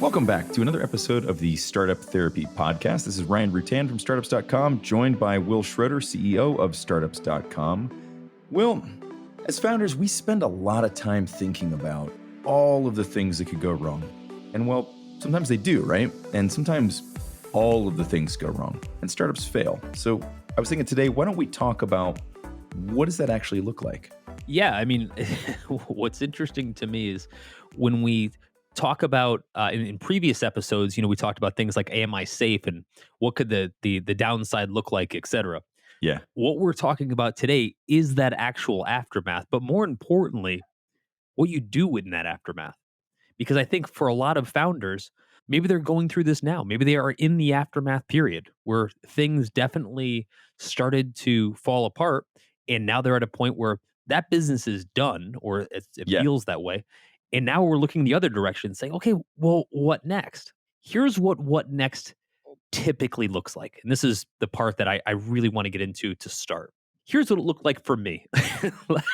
Welcome back to another episode of the Startup Therapy Podcast. This is Ryan Rutan from startups.com, joined by Will Schroeder, CEO of startups.com. Will, as founders, we spend a lot of time thinking about all of the things that could go wrong. And well, sometimes they do, right? And sometimes all of the things go wrong and startups fail. So I was thinking today, why don't we talk about what does that actually look like? Yeah, I mean, what's interesting to me is when we talk about in previous episodes, we talked about things like am I safe and what could the downside look like, et cetera. Yeah. What we're talking about today is that actual aftermath, but more importantly, what you do in that aftermath. Because I think for a lot of founders, maybe they're going through this now. Maybe they are in the aftermath period where things definitely started to fall apart. And now they're at a point where that business is done, or it Yeah. feels that way. And now we're looking the other direction saying, okay, well, what next? Here's what next typically looks like. And this is the part that I really want to get into to start. Here's what it looked like for me. Let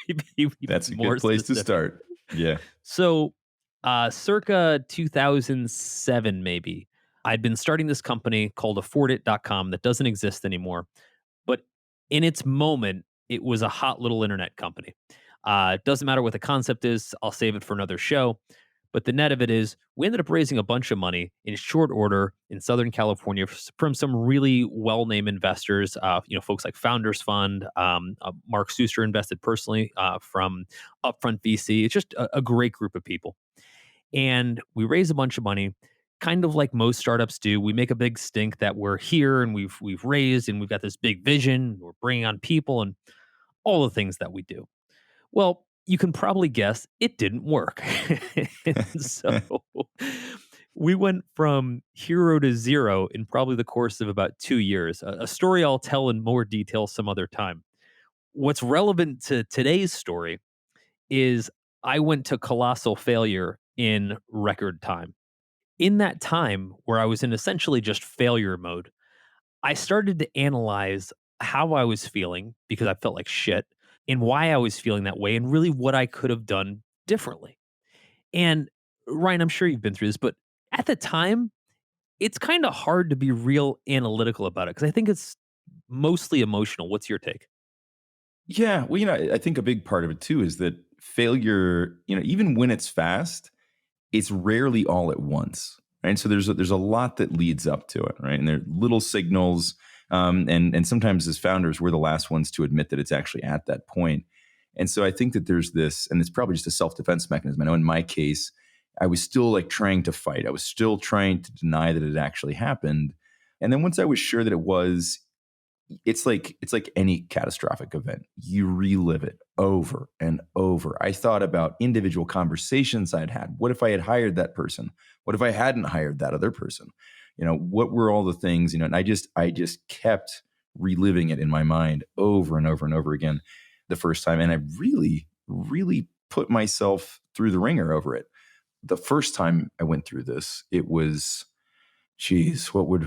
me be That's a more good place to specific. start. Yeah. So, circa 2007, maybe, I'd been starting this company called affordit.com that doesn't exist anymore. But in its moment, it was a hot little internet company. It doesn't matter what the concept is, I'll save it for another show. But the net of it is, we ended up raising a bunch of money in short order in Southern California from some really well-named investors. Folks like Founders Fund. Mark Suster invested personally from Upfront VC. It's just a great group of people, and we raise a bunch of money. Kind of like most startups do, we make a big stink that we're here and we've raised and we've got this big vision. We're bringing on people and all the things that we do. Well, you can probably guess it didn't work. And so we went from hero to zero in probably the course of about 2 years, a story I'll tell in more detail some other time. What's relevant to today's story is I went to colossal failure in record time. In that time where I was in essentially just failure mode, I started to analyze how I was feeling because I felt like shit and why I was feeling that way and really what I could have done differently. And Ryan, I'm sure you've been through this, but at the time, it's kind of hard to be real analytical about it because I think it's mostly emotional. What's your take? Yeah, well, I think a big part of it too is that failure, even when it's fast, it's rarely all at once, right? So there's a lot that leads up to it, right? And there are little signals, and sometimes as founders, we're the last ones to admit that it's actually at that point. And so I think that there's this, and it's probably just a self defense mechanism. I know in my case, I was still like trying to fight. I was still trying to deny that it actually happened. And then once I was sure that it was, it's like any catastrophic event. You relive it over and over. I thought about individual conversations I'd had. What if I had hired that person? What if I hadn't hired that other person? What were all the things, and I just kept reliving it in my mind over and over and over again the first time. And I really, really put myself through the ringer over it. The first time I went through this, it was we're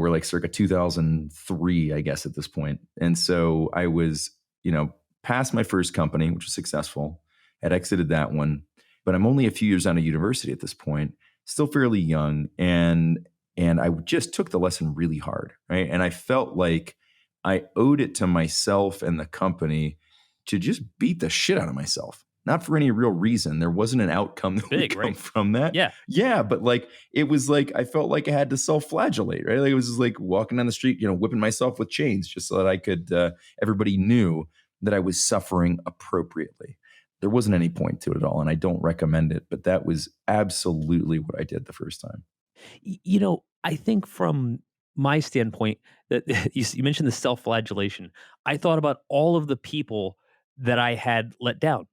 like circa 2003, I guess, at this point. And so I was, past my first company, which was successful, had exited that one, but I'm only a few years out of university at this point, still fairly young. And I just took the lesson really hard, right? And I felt like I owed it to myself and the company to just beat the shit out of myself. Not for any real reason. There wasn't an outcome that would Big, come right? from that. Yeah. Yeah, but like it was like I felt like I had to self-flagellate, right? Like it was just like walking down the street, whipping myself with chains just so that I could. Everybody knew that I was suffering appropriately. There wasn't any point to it at all, and I don't recommend it. But that was absolutely what I did the first time. I think from my standpoint that you mentioned the self-flagellation. I thought about all of the people that I had let down,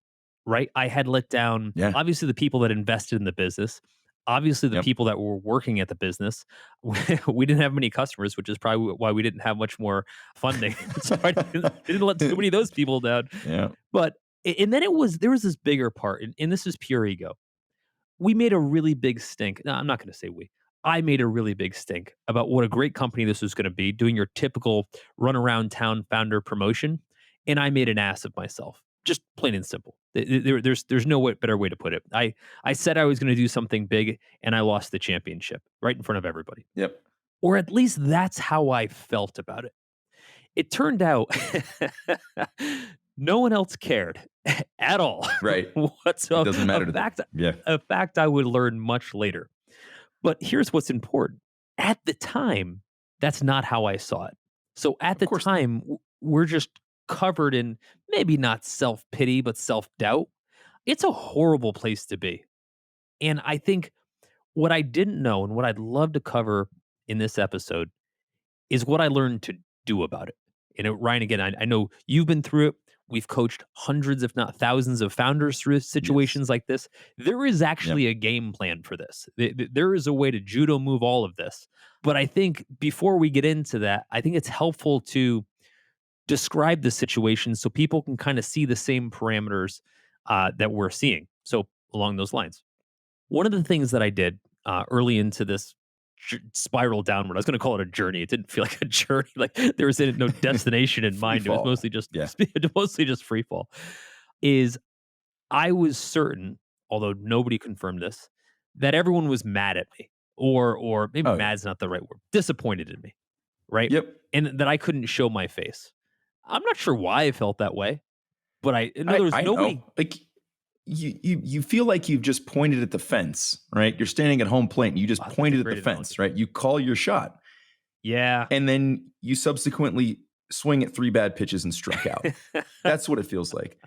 right? I had let down Yeah. obviously the people that invested in the business, obviously the Yep. people that were working at the business. We didn't have many customers, which is probably why we didn't have much more funding. So I didn't let too many of those people down. Yeah. But and then there was this bigger part, and this is pure ego. We made a really big stink. No, I'm not going to say we. I made a really big stink about what a great company this was going to be, doing your typical run around town founder promotion. And I made an ass of myself, just plain and simple. There's no better way to put it. I said I was going to do something big, and I lost the championship right in front of everybody. Yep. Or at least that's how I felt about it. It turned out no one else cared at all. Right. It Whatsoever. doesn't A matter to them. fact Yeah. a fact I would learn much later. But here's what's important. At the time, that's not how I saw it. So at Of the course not. time, we're just covered in maybe not self-pity, but self-doubt. It's a horrible place to be. And I think what I didn't know and what I'd love to cover in this episode is what I learned to do about it. And Ryan, again, I know you've been through it. We've coached hundreds, if not thousands, of founders through Yes. situations like this. There is Yep. actually a game plan for this. There is a way to judo move all of this. But I think before we get into that, I think it's helpful to describe the situation so people can kind of see the same parameters that we're seeing. So, along those lines. One of the things that I did early into this spiral downward, I was going to call it a journey. It didn't feel like a journey. Like there was no destination in Free mind. It was fall. mostly just Yeah. mostly just free fall. Is I was certain, although nobody confirmed this, that everyone was mad at me, or maybe Oh, yeah. mad's not the right word, disappointed in me, right? Yep. And that I couldn't show my face. I'm not sure why I felt that way, but in other words, I know. nobody. Like you feel like you've just pointed at the fence, right? You're standing at home plate and you just Oh, that's a pointed at the great fence, analogy. right? You call your shot Yeah. and then you subsequently swing at 3 bad pitches and struck out. That's what it feels like.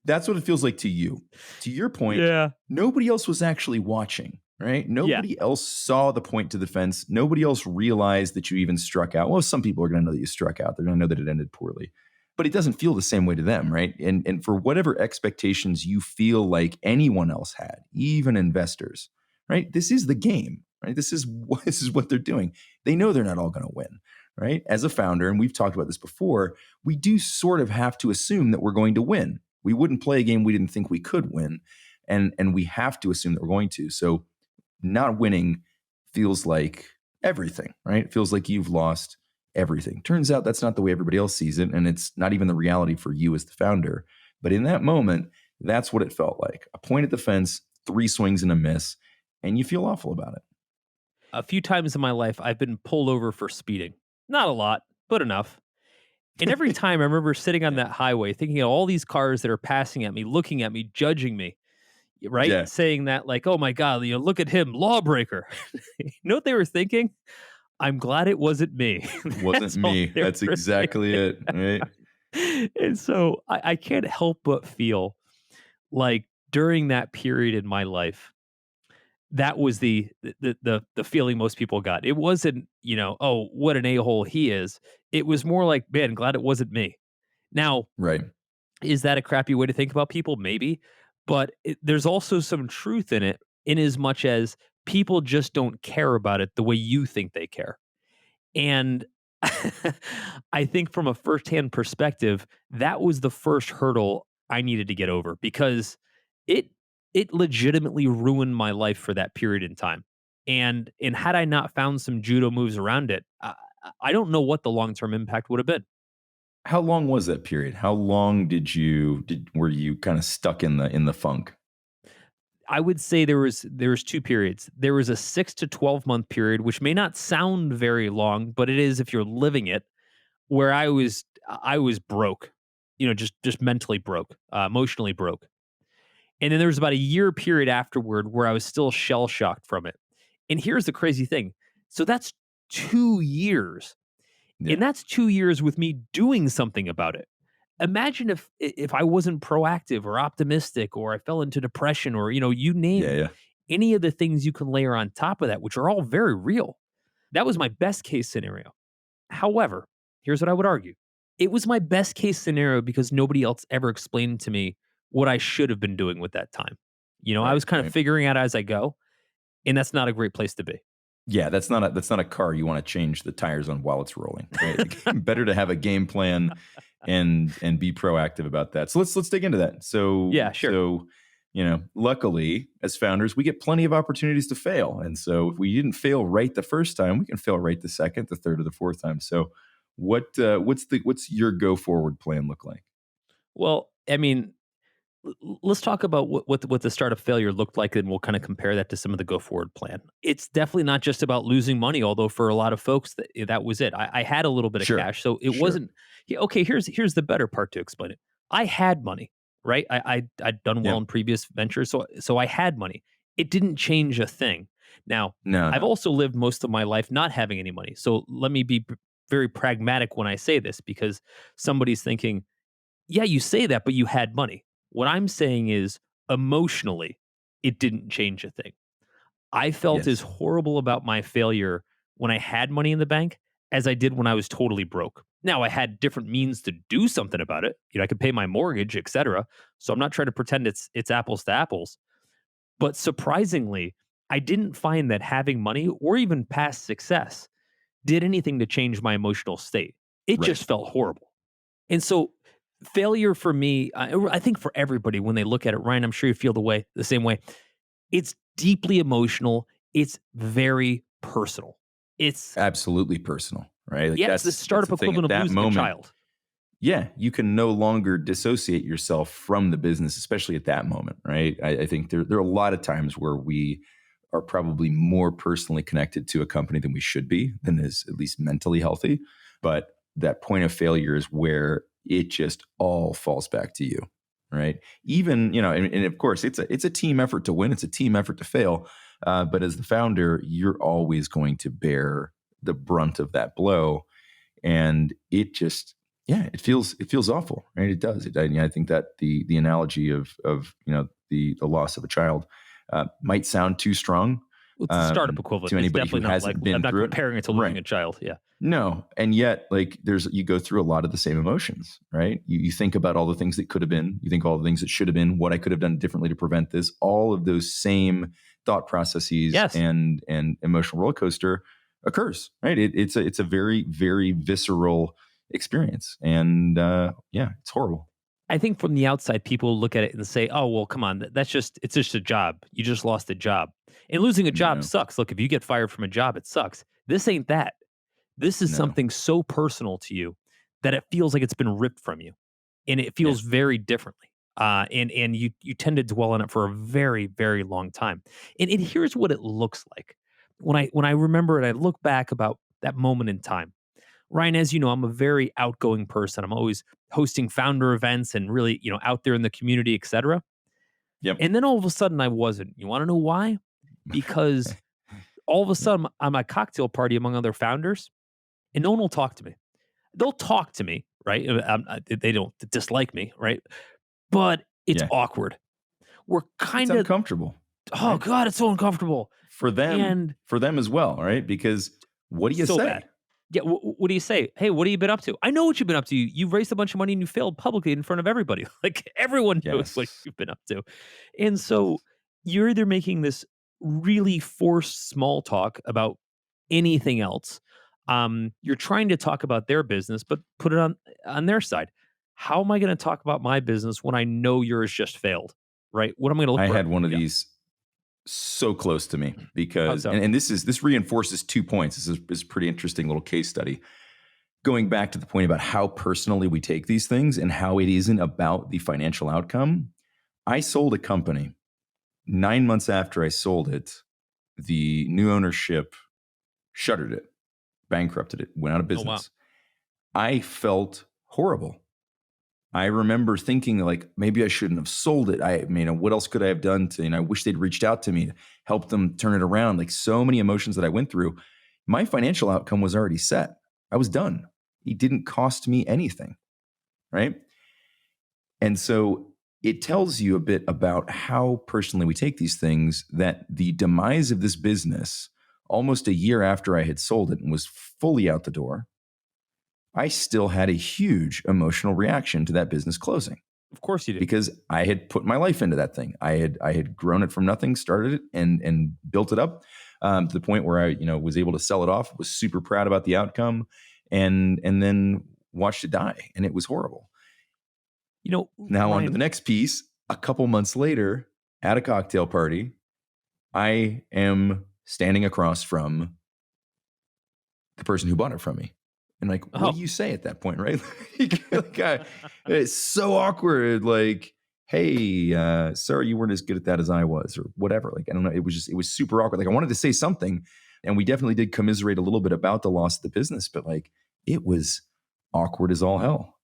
That's what it feels like to you. To your point, Yeah. nobody else was actually watching, right? Yeah. Nobody else saw the point to the fence. Nobody else realized that you even struck out. Well, some people are going to know that you struck out. They're going to know that it ended poorly. But it doesn't feel the same way to them, right? And for whatever expectations you feel like anyone else had, even investors, right? This is the game, right? This is what they're doing. They know they're not all going to win, right? As a founder, and we've talked about this before, we do sort of have to assume that we're going to win. We wouldn't play a game we didn't think we could win, and we have to assume that we're going to. So not winning feels like everything, right? It feels like you've lost everything. Turns out that's not the way everybody else sees it, and it's not even the reality for you as the founder. But in that moment, that's what it felt like. A point at the fence, 3 swings and a miss, and you feel awful about it. A few times in my life, I've been pulled over for speeding. Not a lot, but enough. And every time I remember sitting on Yeah. that highway thinking of all these cars that are passing at me, looking at me, judging me, right? Yeah. Saying that, like, oh my God, look at him, lawbreaker. You know what they were thinking? I'm glad it wasn't me. Wasn't That's all me. they That's were exactly thinking. it, right? And so I can't help but feel like during that period in my life, that was the feeling most people got. It wasn't, "Oh, what an a-hole he is." It was more like, "Man, glad it wasn't me." Now, Right. is that a crappy way to think about people? Maybe, but there's also some truth in it in as much as people just don't care about it the way you think they care. And I think from a firsthand perspective, that was the first hurdle I needed to get over because it it legitimately ruined my life for that period in time. And had I not found some judo moves around it, I don't know what the long-term impact would have been. How long was that period? How long were you kinda stuck in the funk? I would say there was 2 periods. There was a 6 to 12-month period, which may not sound very long, but it is if you're living it, where I was broke, just mentally broke, emotionally broke. And then there was about a year period afterward where I was still shell shocked from it. And here's the crazy thing. So that's 2 years. And Yeah. that's 2 years with me doing something about it. Imagine if I wasn't proactive or optimistic or I fell into depression or you Yeah, name yeah. any of the things you can layer on top of that, which are all very real. That was my best case scenario. However, here's what I would argue. It was my best case scenario because nobody else ever explained to me what I should have been doing with that time. I Right, was kind of right. figuring out as I go, and that's not a great place to be. Yeah, that's not a car you wanna change the tires on while it's rolling, right? Better to have a game plan and be proactive about that. So let's dig into that. So Yeah, sure. so, luckily, as founders, we get plenty of opportunities to fail, and so if we didn't fail right the first time, we can fail right the second, the third, or the fourth time. So what's your go forward plan look like? Well, I mean, Let's talk about what the start of failure looked like, and we'll kind of compare that to some of the go forward plan. It's definitely not just about losing money, although for a lot of folks that was it. I had a little bit of Sure. cash, so it Sure. wasn't. Yeah, okay, here's the better part to explain it. I had money, right? I'd done well Yeah. in previous ventures, so I had money. It didn't change a thing. Now, No, I've no. also lived most of my life not having any money. So let me be very pragmatic when I say this, because somebody's thinking, yeah, you say that, but you had money. What I'm saying is emotionally, it didn't change a thing. I felt as Yes. horrible about my failure when I had money in the bank as I did when I was totally broke. Now, I had different means to do something about it. I could pay my mortgage, etc. So I'm not trying to pretend it's apples to apples. But surprisingly, I didn't find that having money or even past success did anything to change my emotional state. It Right. just felt horrible. And so failure for me, I think for everybody when they look at it, Ryan, I'm sure you feel the same way. It's deeply emotional. It's very personal. It's Absolutely personal, right? Like yeah, it's the that's startup the thing. equivalent At of that losing a moment, child. yeah, you can no longer dissociate yourself from the business, especially at that moment, right? I think there are a lot of times where we are probably more personally connected to a company than we should be, than is at least mentally healthy. But that point of failure is where it just all falls back to you, right? Even and of course, it's a team effort to win. It's a team effort to fail. But as the founder, you're always going to bear the brunt of that blow, and it just it feels awful, right? It does. I think that the analogy of the loss of a child might sound too strong Well, it's the startup to equivalent. It's anybody who definitely not like hasn't I'm been not through it, comparing it to losing right? a child. Yeah. No, and yet, like, you go through a lot of the same emotions, right? You think about all the things that could have been, you think all the things that should have been, what I could have done differently to prevent this. All of those same thought processes Yes. and emotional roller coaster occurs, right? It's a very very visceral experience, and yeah, it's horrible. I think from the outside, people look at it and say, "Oh, well, come on, it's just a job. You just lost a job, and losing a job No, sucks. Look, if you get fired from a job, it sucks. This ain't that. This is no, something so personal to you that it feels like it's been ripped from you, and it yeah, feels very differently. And you tend to dwell on it for a very very long time. And here's what it looks like when I remember it. I look back about that moment in time. Ryan, as you know, I'm a very outgoing person. I'm always hosting founder events and really, out there in the community, etc. yep. And then all of a sudden I wasn't. You want to know why? Because all of a Yeah, sudden I'm at a cocktail party among other founders and no one will talk to me. They'll talk to me, right? They don't dislike me, right? But it's yeah, awkward. We're it's kind of, uncomfortable, oh right? God, it's so uncomfortable. For them, And for them as well, right? Because what do you so bad. say? Yeah, what do you say? "Hey, what have you been up to?" "I know what you've been up to. You've raised a bunch of money and you failed publicly in front of everybody." Like, everyone knows what Yes, you've been up to. And so, you're either making this really forced small talk about anything else, you're trying to talk about their business, but put it on their side. How am I gonna talk about my business when I know yours just failed, right? What am I gonna look I for? had one of Yeah. these so close to me How because so? and this reinforces 2 points. This is a pretty interesting little case study. Going back to the point about how personally we take these things and how it isn't about the financial outcome. I sold a company. 9 months after I sold it, the new ownership shuttered it, bankrupted it, went out of Oh, wow. business. I felt horrible. I remember thinking like maybe I shouldn't have sold it. What else could I have done to, I wish they'd reached out to me to help them turn it around. Like so many emotions that I went through. My financial outcome was already set. I was done. It didn't cost me anything, right? And so it tells you a bit about how personally we take these things, that the demise of this business almost a year after I had sold it and was fully out the door, I still had a huge emotional reaction to that business closing Of course you did. because I had put my life into that thing. I had grown it from nothing, started it, and built it up to the point where I was able to sell it off. Was super proud about the outcome, and then watched it die, and it was horrible. Now on to the Ryan. next piece. A couple months later, at a cocktail party, I am standing across from the person who bought it from me. And like, what do Oh. you say at that point, right? Like, it's so awkward. Like, hey, sorry you weren't as good at that as I was, or whatever. Like, I don't know. It was super awkward. Like, I wanted to say something, and we definitely did commiserate a little bit about the loss of the business, but like, it was awkward as all hell.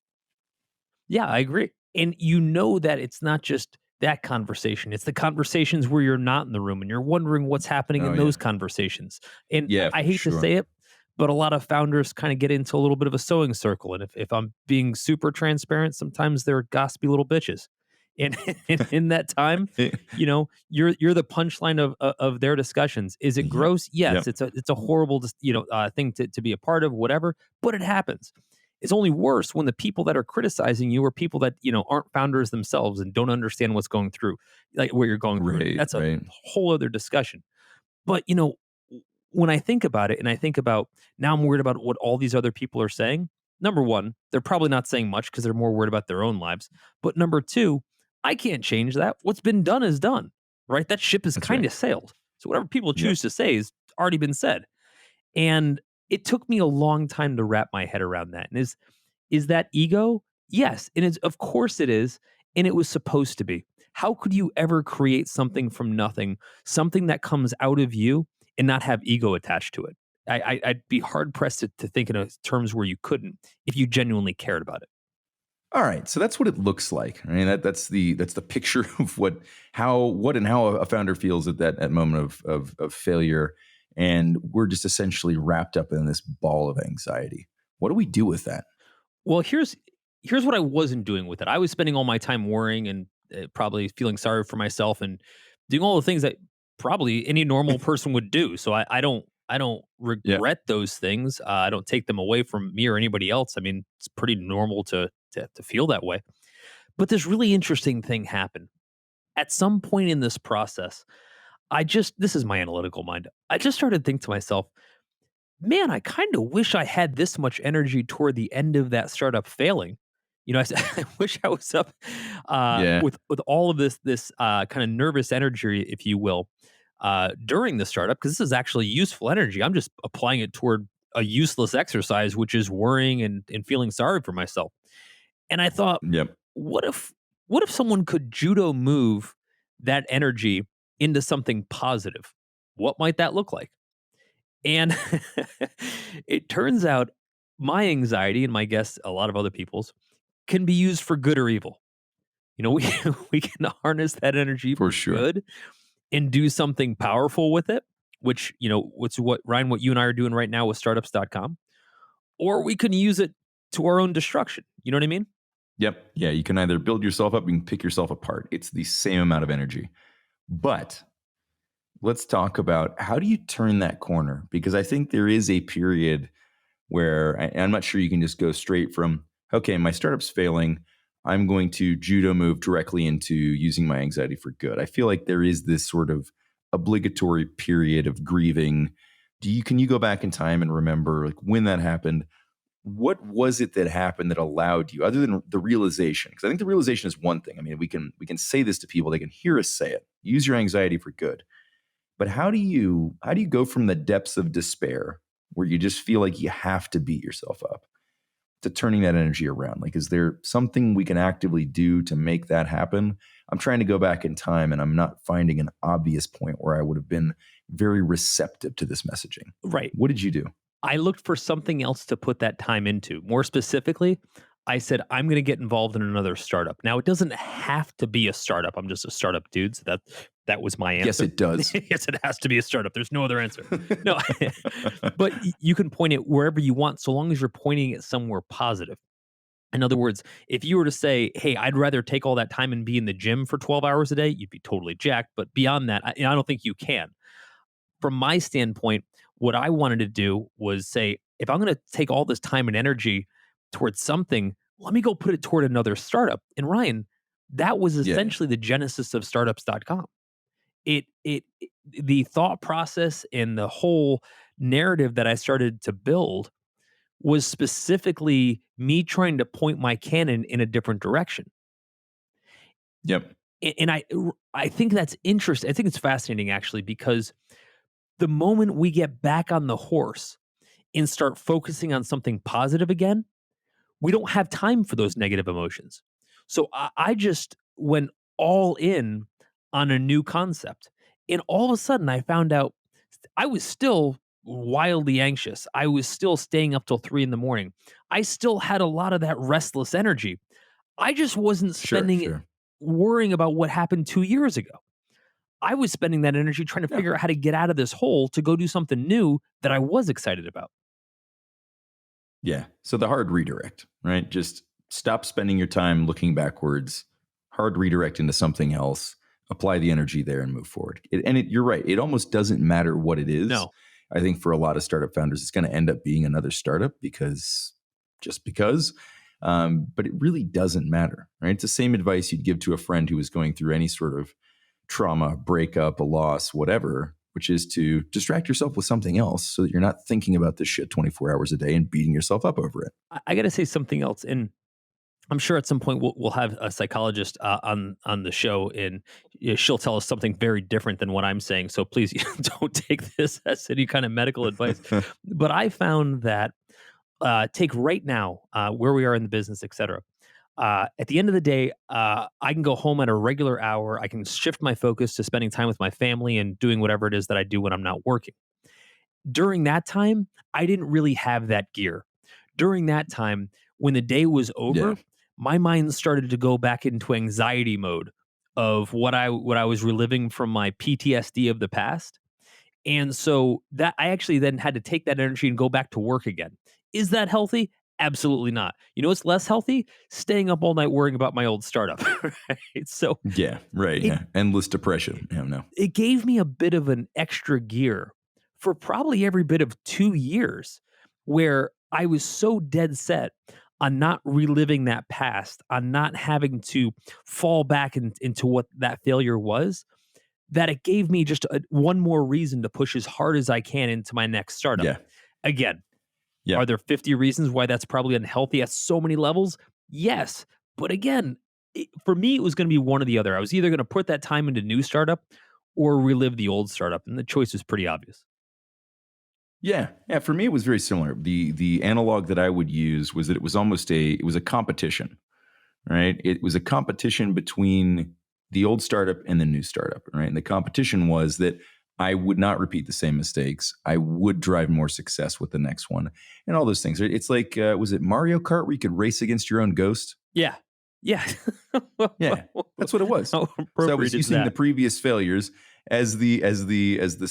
Yeah, I agree. And you know that it's not just that conversation. It's the conversations where you're not in the room and you're wondering what's happening Oh, in yeah. those conversations. And Yeah, I for hate to say sure. it, but a lot of founders kind of get into a little bit of a sewing circle. And if I'm being super transparent, sometimes they're gossipy little bitches. And in that time, you're the punchline of their discussions. Is it Yep. gross? Yes, Yep. it's a horrible thing to be a part of, whatever. But it happens. It's only worse when the people that are criticizing you are people that, aren't founders themselves and don't understand what's going through, like what you're going through. And Right. that's a Right. whole other discussion. But, when I think about it and I think about now I'm worried about what all these other people are saying. Number one, they're probably not saying much because they're more worried about their own lives. But number two, I can't change that. What's been done is done, right? That ship has That's kind right. of sailed. So whatever people Yep. choose to say has already been said. And it took me a long time to wrap my head around that. And is that ego? Yes, and it's of course it is, and it was supposed to be. How could you ever create something from nothing, something that comes out of you and not have ego attached to it? I'd be hard pressed to think in a terms where you couldn't if you genuinely cared about it. All right, so that's what it looks like. I mean, that's the picture of what and how a founder feels at that moment of failure, and we're just essentially wrapped up in this ball of anxiety. What do we do with that? Well, here's what I wasn't doing with it. I was spending all my time worrying and probably feeling sorry for myself and doing all the things that probably any normal person would do. So I don't Yeah, regret those things. I don't take them away from me or anybody else. I mean, it's pretty normal to feel that way. But this really interesting thing happened at some point in this process. This is my analytical mind. I just started to think to myself, man, I kind of wish I had this much energy toward the end of that startup failing. I said, I wish I was up yeah, with all of this kind of nervous energy, if you will, during the startup, because this is actually useful energy. I'm just applying it toward a useless exercise, which is worrying and feeling sorry for myself. And I thought, yep, what if what if someone could judo move that energy into something positive? What might that look like? And it turns out my anxiety and my guess a lot of other people's can be used for good or evil. We we can harness that energy for for sure. good and do something powerful with it, which, what's what Ryan, what you and I are doing right now with startups.com, or we can use it to our own destruction. You know what I mean? Yep, yeah. You can either build yourself up, you can pick yourself apart. It's the same amount of energy, but let's talk about how do you turn that corner? Because I think there is a period where I'm not sure you can just go straight from, okay, my startup's failing. I'm going to judo move directly into using my anxiety for good. I feel like there is this sort of obligatory period of grieving. Can you go back in time and remember like when that happened? What was it that happened that allowed you, other than the realization? Because I think the realization is one thing. I mean, we can say this to people, they can hear us say it. Use your anxiety for good. But how do you go from the depths of despair where you just feel like you have to beat yourself up to turning that energy around? Like, is there something we can actively do to make that happen? I'm trying to go back in time and I'm not finding an obvious point where I would have been very receptive to this messaging. Right. What did you do? I looked for something else to put that time into. More specifically, I said, I'm going to get involved in another startup. Now, it doesn't have to be a startup. I'm just a startup dude. So that was my Yes, answer. it does. Yes, it has to be a startup. There's no other answer. No, but you can point it wherever you want, so long as you're pointing it somewhere positive. In other words, if you were to say, hey, I'd rather take all that time and be in the gym for 12 hours a day, you'd be totally jacked. But beyond that, I don't think you can. From my standpoint, what I wanted to do was say, if I'm going to take all this time and energy towards something, let me go put it toward another startup. And Ryan, that was Yeah. essentially the genesis of startups.com. The thought process and the whole narrative that I started to build was specifically me trying to point my cannon in a different direction. Yep. And I think that's interesting. I think it's fascinating actually, because the moment we get back on the horse and start focusing on something positive again, we don't have time for those negative emotions. So I just went all in on a new concept. And all of a sudden, I found out I was still wildly anxious. I was still staying up till 3 in the morning. I still had a lot of that restless energy. I just wasn't Sure, spending it sure. worrying about what happened 2 years ago. I was spending that energy trying to Yeah. figure out how to get out of this hole to go do something new that I was excited about. Yeah. So the hard redirect, right? Just stop spending your time looking backwards, hard redirect into something else, apply the energy there and move forward. You're right. It almost doesn't matter what it is. No. I think for a lot of startup founders, it's going to end up being another startup because just because. But it really doesn't matter, right? It's the same advice you'd give to a friend who was going through any sort of trauma, breakup, a loss, whatever, which is to distract yourself with something else so that you're not thinking about this shit 24 hours a day and beating yourself up over it. I got to say something else, and I'm sure at some point we'll have a psychologist on the show, and she'll tell us something very different than what I'm saying. So please don't take this as any kind of medical advice. But I found that take right now where we are in the business, et cetera. At the end of the day, I can go home at a regular hour. I can shift my focus to spending time with my family and doing whatever it is that I do when I'm not working. During that time, I didn't really have that gear. During that time, when the day was Yeah. over, my mind started to go back into anxiety mode of what I was reliving from my PTSD of the past. And so that I actually then had to take that energy and go back to work again. Is that healthy? Absolutely not. You know what's less healthy? Staying up all night worrying about my old startup. Right? So Yeah. Right. it Yeah. Endless depression. Yeah. No. it gave me a bit of an extra gear for probably every bit of 2 years where I was so dead set on not reliving that past, on not having to fall back into what that failure was, that it gave me just one more reason to push as hard as I can into my next startup. Yeah. Again, Yeah. are there 50 reasons why that's probably unhealthy at so many levels? Yes. But again, for me, it was going to be one or the other. I was either going to put that time into new startup or relive the old startup. And the choice was pretty obvious. Yeah. Yeah. For me, it was very similar. The analog that I would use was that it was a competition, right? It was a competition between the old startup and the new startup, right? And the competition was that I would not repeat the same mistakes. I would drive more success with the next one, and all those things. It's like, was it Mario Kart where you could race against your own ghost? Yeah. Yeah. Yeah, that's what it was. How So I was appropriate is using the that? previous failures as the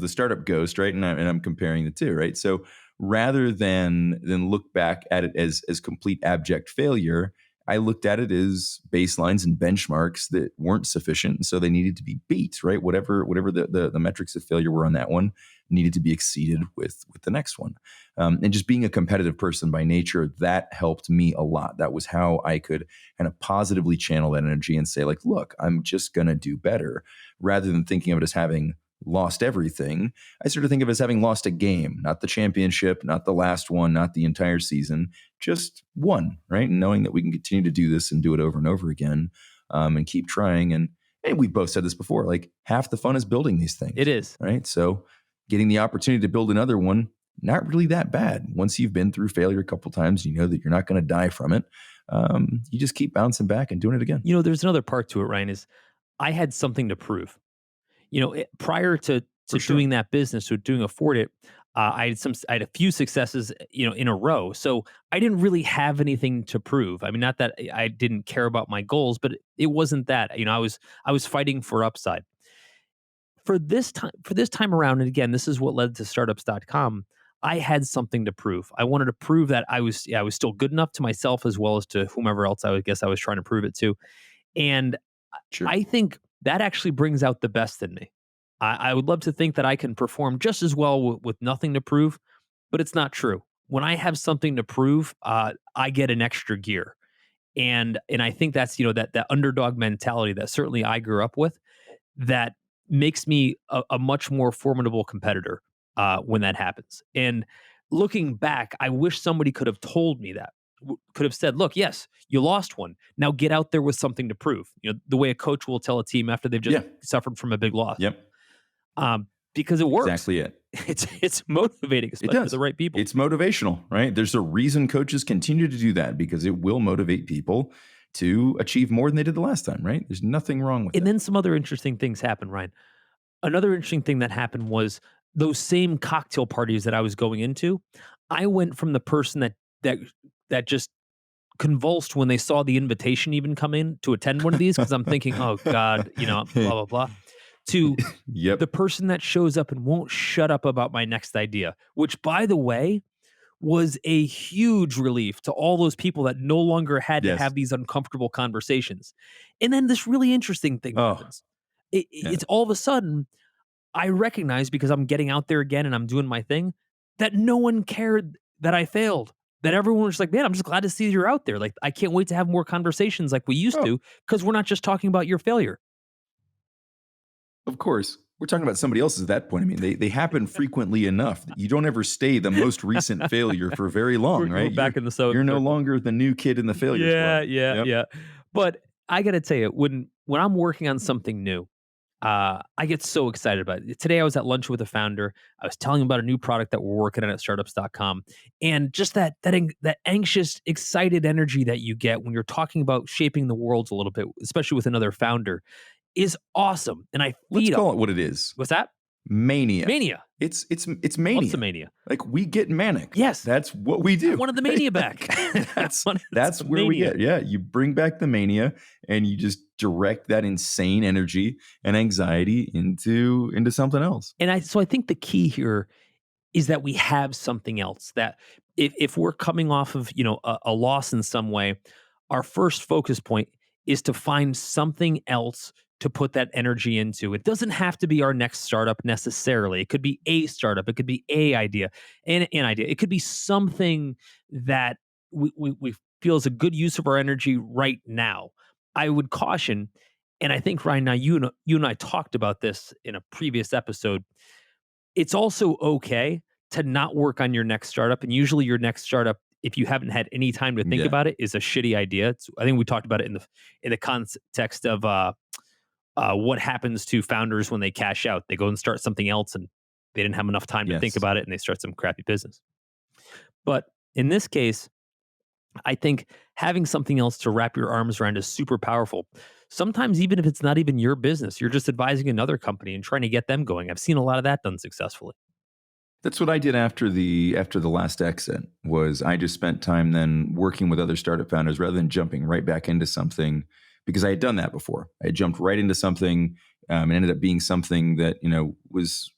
startup ghost, right? And I'm comparing the two, right? So rather than look back at it as complete abject failure, I looked at it as baselines and benchmarks that weren't sufficient, and so they needed to be beat, right? Whatever the metrics of failure were on that one needed to be exceeded with the next one. And just being a competitive person by nature, that helped me a lot. That was how I could kind of positively channel that energy and say, like, look, I'm just going to do better rather than thinking of it as having lost everything. I sort of think of it as having lost a game, not the championship, not the last one, not the entire season, just one, right? And knowing that we can continue to do this and do it over and over again, and keep trying. And we've both said this before, like half the fun is building these It things, is. right? So getting the opportunity to build another one, not really that bad. Once you've been through failure a couple times, you know that you're not going to die from it. You just keep bouncing back and doing it again. You know, there's another part to it, Ryan, is I had something to prove. Prior to For sure. doing that business, to doing Afford It, I had a few successes, in a row. So I didn't really have anything to prove. I mean, not that I didn't care about my goals, but it wasn't that. I was fighting for upside. For this time around, and again, this is what led to startups.com. I had something to prove. I wanted to prove that I was still good enough to myself as well as to whomever else I would guess I was trying to prove it to. And Sure. I think that actually brings out the best in me. I would love to think that I can perform just as well with nothing to prove, but it's not true. When I have something to prove, I get an extra gear, and I think that's that underdog mentality that certainly I grew up with that makes me a much more formidable competitor when that happens. And looking back, I wish somebody could have told me that. Could have said, "Look, yes, you lost one. Now get out there with something to prove." The way a coach will tell a team after they've just Yeah. suffered from a big loss, Yep. because it works. Exactly it. It's motivating, It especially the does. right people. It's motivational, right? There's a reason coaches continue to do that because it will motivate people to achieve more than they did the last time, right? There's nothing wrong with And that. then some other interesting things happen, Ryan. Another interesting thing that happened was those same cocktail parties that I was going into, I went from the person that that just convulsed when they saw the invitation even come in to attend one of these because I'm thinking, "Oh god, blah blah blah," to Yep. the person that shows up and won't shut up about my next idea, which by the way was a huge relief to all those people that no longer had to Yes. have these uncomfortable conversations. And then this really interesting thing Oh, happens. yeah. It's all of a sudden I recognize because I'm getting out there again and I'm doing my thing that no one cared that I failed. That everyone was just like, man, I'm just glad to see you're out there. Like, I can't wait to have more conversations like we used Oh, to because we're not just talking about your failure. of course. We're talking about somebody else at that point. I mean, they happen frequently enough that you don't ever stay the most recent failure for very long, We're right? back in the sewing You're no circle. longer the new kid in the failure Yeah, squad. yeah, Yep. yeah. But I got to tell you, when I'm working on something new, I get so excited about it. Today, I was at lunch with a founder. I was telling him about a new product that we're working on at startups.com. And just that anxious, excited energy that you get when you're talking about shaping the world a little bit, especially with another founder, is awesome. And I Let's feed up. call it what it is. What's that? Mania. Mania. It's What's the mania. mania? Like we get manic. Yes. That's what we I do. wanted the Right? mania back. Like, I that's wanted that's some where we mania. get. Yeah, you bring back the mania and you just direct that insane energy and anxiety into something else. And I think the key here is that we have something else that if we're coming off of a loss in some way, our first focus point is to find something else to put that energy into. It doesn't have to be our next startup necessarily. It could be a startup. It could be a idea, an idea. It could be something that we feel is a good use of our energy right now. I would caution, and I think Ryan, now you and I talked about this in a previous episode. It's also okay to not work on your next startup, and usually your next startup, if you haven't had any time to think Yeah. about it, is a shitty idea. I think we talked about it in the context of what happens to founders when they cash out. They go and start something else, and they didn't have enough time to think Yes. about it, and they start some crappy business. But in this case, I think having something else to wrap your arms around is super powerful. Sometimes, even if it's not even your business, you're just advising another company and trying to get them going. I've seen a lot of that done successfully. That's what I did after the last exit. Was I just spent time then working with other startup founders rather than jumping right back into something, because I had done that before. I had jumped right into something, and ended up being something that was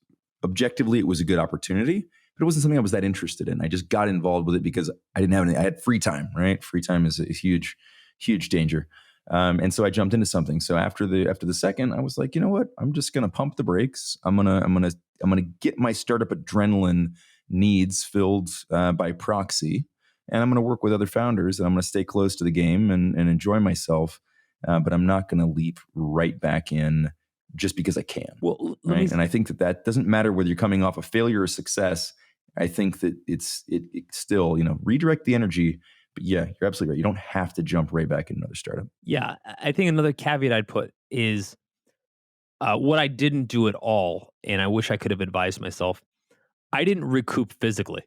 objectively it was a good opportunity, but it wasn't something I was that interested in. I just got involved with it because I didn't have any. I had free time. Right, free time is a huge danger. And so I jumped into something. So after the second, I was like, you know what? I'm just gonna pump the brakes. I'm gonna get my startup adrenaline needs filled by proxy, and I'm gonna work with other founders, and I'm gonna stay close to the game and enjoy myself. But I'm not gonna leap right back in just because I can. Well, let me Right, and I think that doesn't matter whether you're coming off a failure or success. I think that it still redirect the energy. But yeah, you're absolutely right. You don't have to jump right back in another startup. Yeah, I think another caveat I'd put is what I didn't do at all, and I wish I could have advised myself. I didn't recoup physically.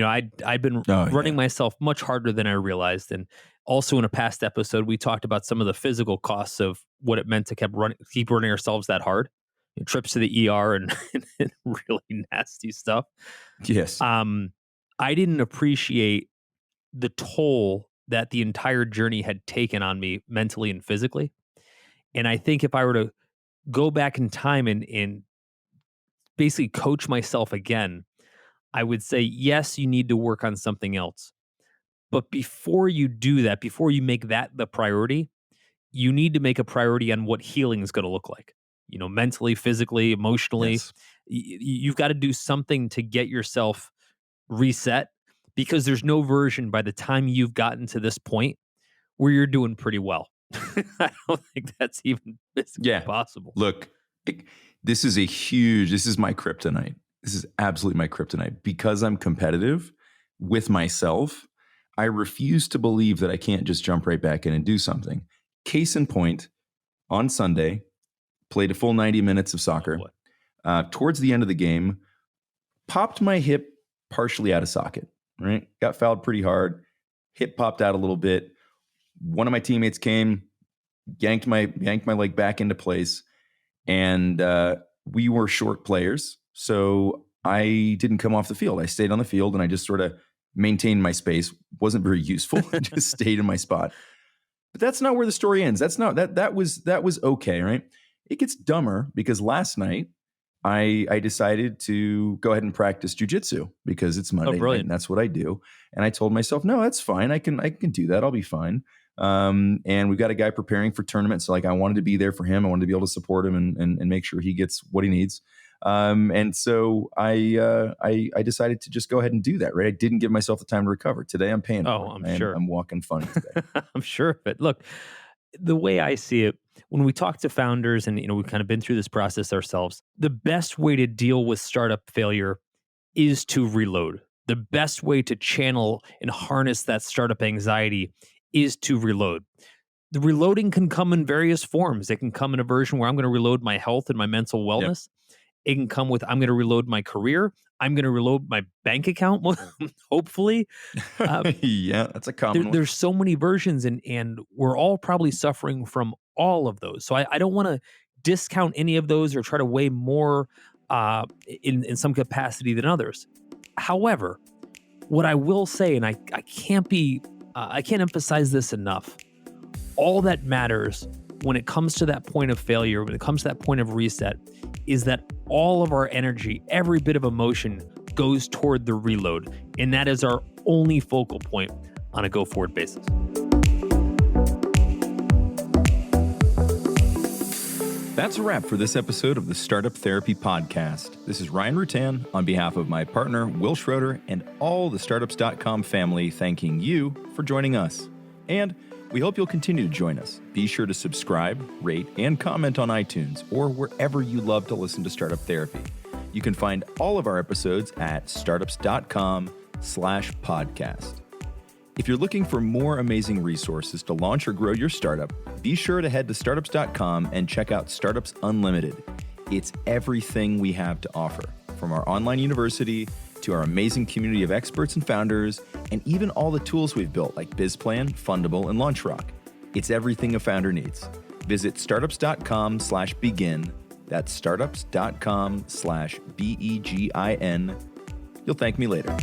I'd been Oh running yeah, myself much harder than I realized, and also in a past episode, we talked about some of the physical costs of what it meant to keep running ourselves that hard. Trips to the ER and really nasty stuff. yes, Um, I didn't appreciate the toll that the entire journey had taken on me mentally and physically. And I think if I were to go back in time and basically coach myself again, I would say, yes, you need to work on something else. But before you do that, before you make that the priority, you need to make a priority on what healing is going to look like. Mentally, physically, emotionally. yes, You've got to do something to get yourself reset because there's no version by the time you've gotten to this point where you're doing pretty well. I don't think that's even physically yeah. possible. Look, it- this is my kryptonite. This is absolutely my kryptonite because I'm competitive with myself. I refuse to believe that I can't just jump right back in and do something. Case in point, on Sunday, played a full 90 minutes of Oh boy. soccer. Towards the end of the game, popped my hip partially out of socket, right? Got fouled pretty hard. Hip popped out a little bit. one of my teammates came, yanked my leg back into place, and we were short players, so I didn't come off the field. I stayed on the field, and I just sort of maintained my space. Wasn't very useful. Just stayed in my spot. But that's not where the story ends. That's not that was okay, right? It gets dumber because last night I decided to go ahead and practice jujitsu because it's Oh, Monday night brilliant. and that's what I do. And I told myself, no, that's fine. I can do that. I'll be fine. And we've got a guy preparing for tournaments. So like I wanted to be there for him. I wanted to be able to support him and make sure he gets what he needs. And so I decided to just go ahead and do that. Right. I didn't give myself the time to recover. Today I'm paying Oh, for it. I'm sure. I'm walking funny today. I'm sure of it. Look, the way I see it, when we talk to founders and we've kind of been through this process ourselves, the best way to deal with startup failure is to reload. The best way to channel and harness that startup anxiety is to reload. The reloading can come in various forms. It can come in a version where I'm going to reload my health and my mental Yep. wellness. It can come with I'm going to reload my career. I'm going to reload my bank account, hopefully. Uh, Yeah, that's a common one. there's so many versions, and we're all probably suffering from all of those. So I don't want to discount any of those or try to weigh more in some capacity than others. However, what I will say, and I can't emphasize this enough, all that matters when it comes to that point of failure, when it comes to that point of reset, is that all of our energy, every bit of emotion goes toward the reload. And that is our only focal point on a go forward basis. That's a wrap for this episode of the Startup Therapy Podcast. This is Ryan Rutan on behalf of my partner, Will Schroeder, and all the Startups.com family, thanking you for joining us. And we hope you'll continue to join us. Be sure to subscribe, rate, and comment on iTunes or wherever you love to listen to Startup Therapy. You can find all of our episodes at startups.com/podcast. If you're looking for more amazing resources to launch or grow your startup, be sure to head to startups.com and check out Startups Unlimited. It's everything we have to offer, from our online university to our amazing community of experts and founders, and even all the tools we've built like BizPlan, Fundable, and LaunchRock. It's everything a founder needs. Visit startups.com/begin. That's startups.com/BEGIN. You'll thank me later.